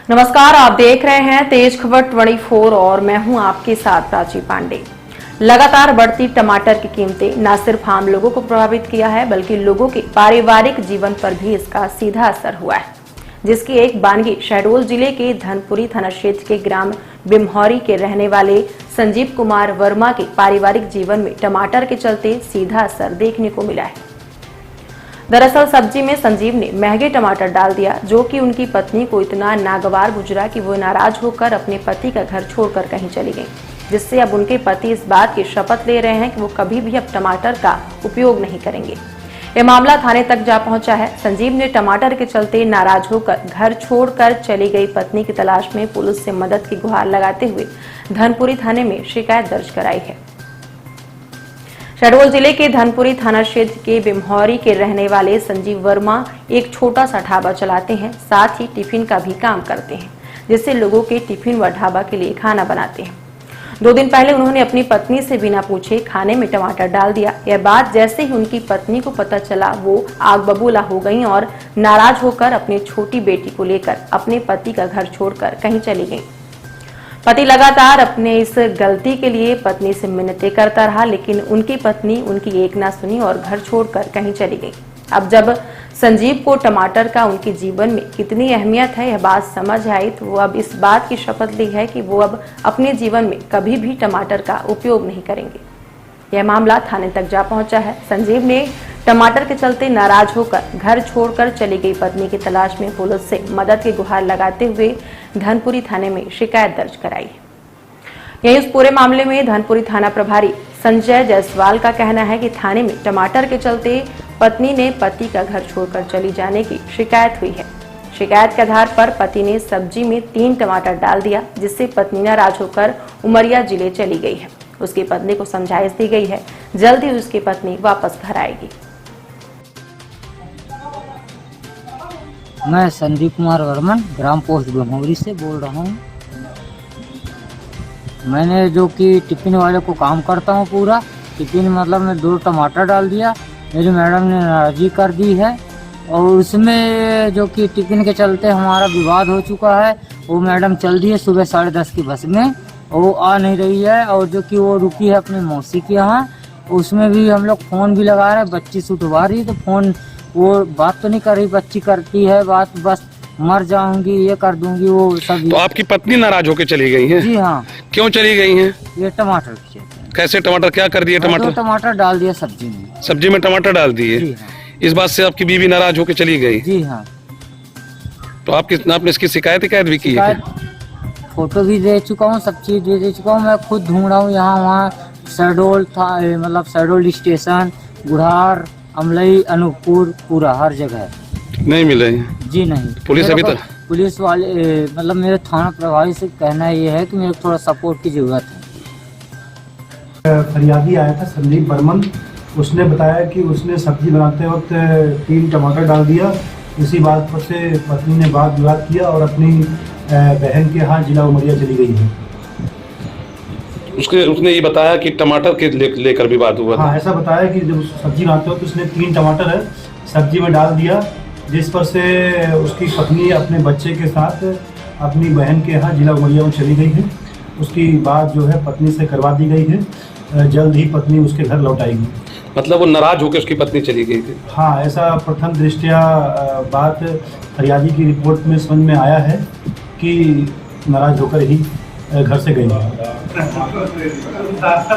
नमस्कार, आप देख रहे हैं तेज खबर 24 और मैं हूं आपके साथ प्राची पांडे। लगातार बढ़ती टमाटर की कीमतें न सिर्फ आम लोगों को प्रभावित किया है बल्कि लोगों के पारिवारिक जीवन पर भी इसका सीधा असर हुआ है, जिसकी एक बानगी शहडोल जिले के धनपुरी थाना क्षेत्र के ग्राम बिमहौरी के रहने वाले संजीव कुमार वर्मा के पारिवारिक जीवन में टमाटर के चलते सीधा असर देखने को मिला है। दरअसल सब्जी में संजीव ने महंगे टमाटर डाल दिया, जो कि उनकी पत्नी को इतना नागवार गुजरा कि वो नाराज होकर अपने पति का घर छोड़कर कहीं चली गई, जिससे अब उनके पति इस बात की शपथ ले रहे हैं कि वो कभी भी अब टमाटर का उपयोग नहीं करेंगे। यह मामला थाने तक जा पहुंचा है। संजीव ने टमाटर के चलते नाराज होकर घर छोड़कर चली गई पत्नी की तलाश में पुलिस से मदद की गुहार लगाते हुए धनपुरी थाने में शिकायत दर्ज कराई है। शहडोल जिले के धनपुरी थाना क्षेत्र के बिमहौरी के रहने वाले संजीव वर्मा एक छोटा सा ढाबा चलाते हैं, साथ ही टिफिन का भी काम करते हैं, जिससे लोगों के टिफिन व ढाबा के लिए खाना बनाते हैं। 2 दिन पहले उन्होंने अपनी पत्नी से बिना पूछे खाने में टमाटर डाल दिया। यह बात जैसे ही उनकी पत्नी को पता चला, वो आग बबूला हो गईं और नाराज होकर अपनी छोटी बेटी को लेकर अपने पति का घर छोड़कर कहीं चली गईं। पति लगातार अपने इस गलती के लिए पत्नी से मिन्नतें करता रहा, लेकिन उनकी पत्नी उनकी एक ना सुनी और घर छोड़कर कहीं चली गई। अब जब संजीव को टमाटर का उनके जीवन में कितनी अहमियत है यह बात समझ आई, तो वो अब इस बात की शपथ ली है कि वो अब अपने जीवन में कभी भी टमाटर का उपयोग नहीं करेंगे। यह मामला थाने तक जा पहुंचा है। संजीव ने टमाटर के चलते नाराज होकर घर छोड़कर चली गई पत्नी की तलाश में पुलिस से मदद की गुहार लगाते हुए धनपुरी थाने में शिकायत दर्ज कराई है। यही इस पूरे मामले में धनपुरी थाना प्रभारी संजय जायसवाल का कहना है कि थाने में टमाटर के चलते पत्नी ने पति का घर छोड़कर चली जाने की शिकायत हुई है। शिकायत के आधार पर पति ने सब्जी में 3 टमाटर डाल दिया, जिससे पत्नी नाराज होकर उमरिया जिले चली गई है। उसकी पत्नी को समझाइश दी गई है, जल्द ही उसकी पत्नी वापस घर आएगी। मैं संजीव कुमार वर्मन ग्राम पोस्ट बिमहौरी से बोल रहा हूँ। मैंने जो कि टिफिन वाले को काम करता हूँ, पूरा टिफिन मतलब मैं 2 टमाटर डाल दिया। मेरी मैडम ने नाराज़गी कर दी है और उसमें जो कि टिफिन के चलते हमारा विवाद हो चुका है। वो मैडम चल दी है सुबह 10:30 की बस में, वो आ नहीं रही है और जो कि वो रुकी है अपनी मौसी के यहाँ। उसमें भी हम लोग फ़ोन भी लगा रहे हैं, बच्ची से उठवा रही है तो फ़ोन वो बात तो नहीं कर रही, बच्ची करती है बात, बस मर जाऊंगी ये कर दूंगी वो सब। तो आपकी पत्नी नाराज होकर चली गई हैं? जी हाँ। क्यों चली गई हैं? ये टमाटर कैसे टमाटर क्या कर दिए? टमाटर डाल दिया सब्जी में। सब्जी में टमाटर डाल दिए? जी हाँ। इस बात से आपकी बीवी नाराज होकर चली गई? जी हाँ। तो आपने इसकी शिकायत भी की है? फोटो भी दे चुका हूँ, सब चीज दे चुका हूँ। मैं खुद ढूंढ रहा हूँ यहाँ वहाँ शहडोल था, मतलब शहडोल स्टेशन, बुढ़ार, अमलई, अनूपपुर, पूरा हर जगह नहीं मिले? जी नहीं। पुलिस अभी तक? पुलिस वाले मतलब मेरे थाना प्रभारी से कहना ये है कि मेरे को थोड़ा सपोर्ट की जरूरत है। फरियादी आया था संजीव बर्मन, उसने बताया कि उसने सब्जी बनाते वक्त 3 टमाटर डाल दिया। इसी बात पर से पत्नी ने वाद विवाद किया और अपनी बहन के यहाँ जिला उमरिया चली गई है। उसने ये बताया कि टमाटर के लेकर विवाद हुआ था? हाँ, ऐसा बताया कि जब सब्जी बनाते वक्त उसने 3 टमाटर है सब्जी में डाल दिया, जिस पर से उसकी पत्नी अपने बच्चे के साथ अपनी बहन के यहाँ जिला उमरिया में चली गई है। उसकी बात जो है पत्नी से करवा दी गई है, जल्द ही पत्नी उसके घर लौट आएगी। मतलब वो नाराज होकर उसकी पत्नी चली गई थी? हाँ, ऐसा प्रथम दृष्टया बात फरियादी की रिपोर्ट में समझ में आया है कि नाराज होकर ही घर से गई।